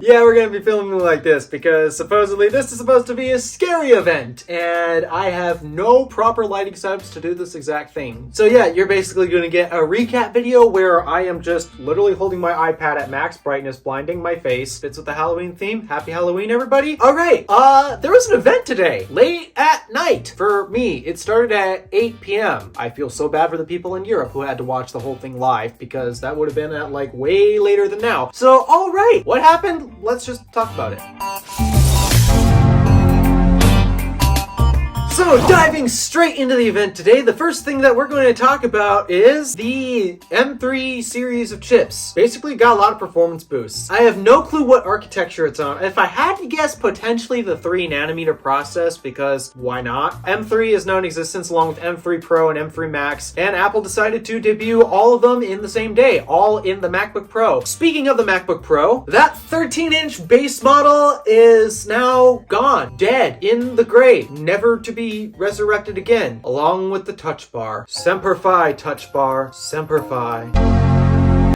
Yeah, we're gonna be filming like this because supposedly this is supposed to be a scary event, and I have no proper lighting setups to do this exact thing. So yeah, you're basically gonna get a recap video where I am just literally holding my iPad at max brightness, blinding my face. Fits with the Halloween theme. Happy Halloween, everybody. All right, there was an event today, late at night for me. It started at 8 p.m. I feel so bad for the people in Europe who had to watch the whole thing live because that would have been at like way later than now. So, all right, what happened? Let's just talk about it. So, diving straight into the event today, the first thing that we're going to talk about is the M3 series of chips. Basically, got a lot of performance boosts. I have no clue what architecture it's on. If I had to guess, potentially the 3nm process, because why not? M3 is now in existence along with M3 Pro and M3 Max, and Apple decided to debut all of them in the same day, all in the MacBook Pro. Speaking of the MacBook Pro, that 13-inch base model is now gone, dead, in the grave, never to be resurrected again, along with the Touch Bar. Semper Fi, Touch Bar, Semper Fi.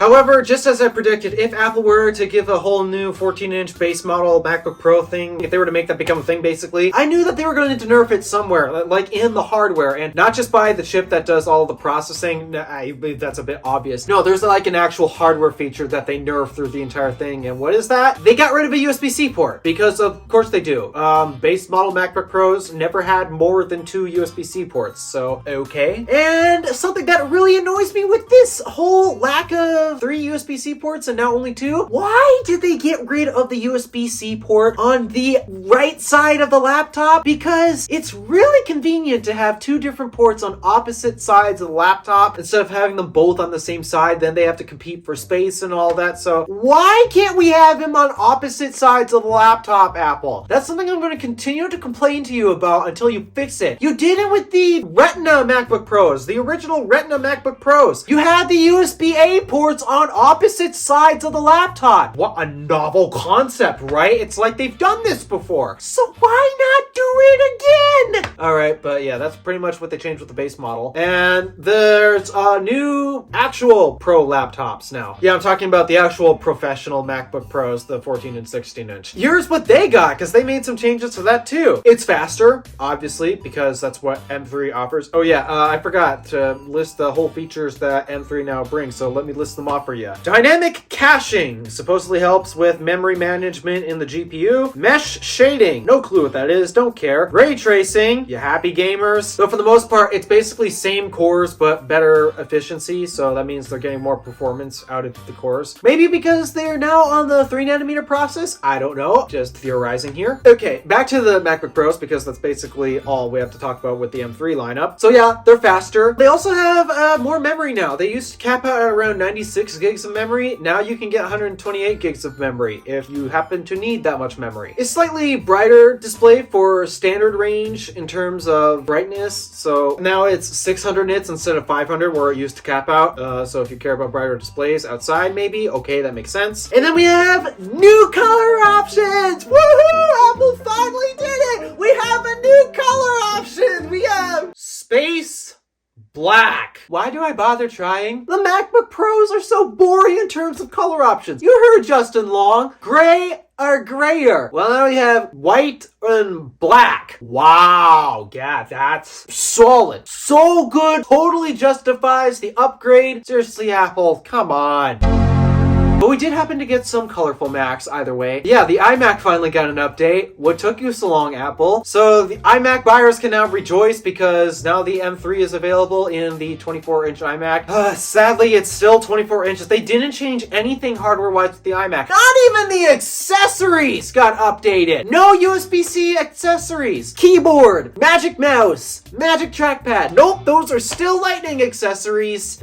However, just as I predicted, if Apple were to give a whole new 14-inch base model MacBook Pro thing, if they were to make that become a thing basically, I knew that they were going to nerf it somewhere, like in the hardware, and not just by the chip that does all the processing. I believe that's a bit obvious. No, there's like an actual hardware feature that they nerf through the entire thing, and what is that? They got rid of a USB-C port, because of course they do. Base model MacBook Pros never had more than 2 USB-C ports, so okay. And something that really annoys me with this whole lack of 3 USB-C ports and now only 2? Why did they get rid of the USB-C port on the right side of the laptop? Because it's really convenient to have 2 different ports on opposite sides of the laptop instead of having them both on the same side. Then they have to compete for space and all that. So why can't we have them on opposite sides of the laptop, Apple? That's something I'm going to continue to complain to you about until you fix it. You did it with the Retina MacBook Pros, the original Retina MacBook Pros. You had the USB-A ports on opposite sides of the laptop. What a novel concept, right? It's like they've done this before. So why not do it again? All right, but yeah, that's pretty much what they changed with the base model. And there's new actual Pro laptops now. Yeah, I'm talking about the actual professional MacBook Pros, the 14 and 16 inch. Here's what they got, because they made some changes to that too. It's faster, obviously, because that's what M3 offers. Oh yeah, I forgot to list the whole features that M3 now brings, so let me list them off for you. Dynamic caching supposedly helps with memory management in the GPU. Mesh shading, no clue what that is, don't care. Ray tracing, you happy gamers? So for the most part, it's basically same cores but better efficiency, so that means they're getting more performance out of the cores. Maybe because they're now on the 3nm process? I don't know, just theorizing here. Okay, back to the MacBook Pros, because that's basically all we have to talk about with the M3 lineup. So yeah, they're faster. They also have more memory now. They used to cap out at around 96 gigs of memory. Now you can get 128 gigs of memory if you happen to need that much memory. It's slightly brighter display for standard range in terms of brightness. So now it's 600 nits instead of 500 where it used to cap out. So if you care about brighter displays outside maybe, okay, that makes sense. And then we have new color options! Woohoo! Apple finally did it! We have a new color option! We have space black. Why do I bother trying? The MacBook Pros are so boring in terms of color options. You heard Justin Long. Gray or grayer. Well, now we have white and black. Wow. Yeah, that's solid. So good. Totally justifies the upgrade. Seriously, Apple, come on. But we did happen to get some colorful Macs either way. Yeah, the iMac finally got an update. What took you so long, Apple? So the iMac buyers can now rejoice because now the M3 is available in the 24-inch iMac. Sadly, it's still 24 inches. They didn't change anything hardware-wise with the iMac. Not even the accessories got updated. No USB-C accessories. Keyboard, Magic Mouse, Magic Trackpad. Nope, those are still Lightning accessories.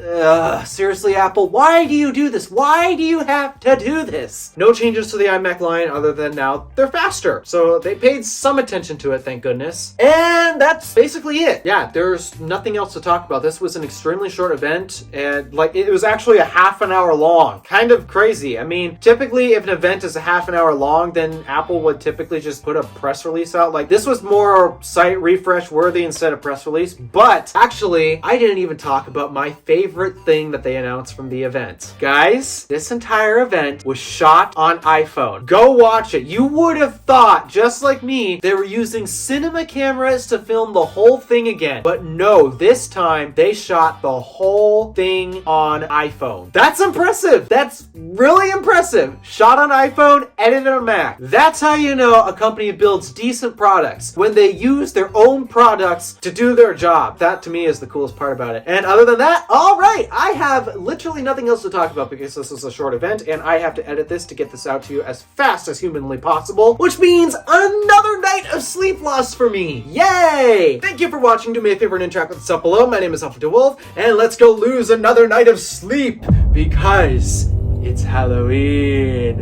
Seriously, Apple, why do you do this? Why do you have to do this. No changes to the iMac line other than now they're faster. So they paid some attention to it, thank goodness. And that's basically it. Yeah, there's nothing else to talk about. This was an extremely short event, and like it was actually a half an hour long. Kind of crazy. I mean, typically if an event is a half an hour long, then Apple would typically just put a press release out. Like this was more site refresh worthy instead of press release. But actually, I didn't even talk about my favorite thing that they announced from the event. Guys, this entire event was shot on iPhone. Go watch it. You would have thought, just like me, they were using cinema cameras to film the whole thing again. But no, this time they shot the whole thing on iPhone. That's impressive. That's really impressive. Shot on iPhone, edited on Mac. That's how you know a company builds decent products, when they use their own products to do their job. That to me is the coolest part about it. And other than that, all right, I have literally nothing else to talk about because this is a short event and I have to edit this to get this out to you as fast as humanly possible, which means another night of sleep loss for me. Yay! Thank you for watching. Do me a favor and interact with us up below. My name is Alpha Wolf, and let's go lose another night of sleep because it's Halloween.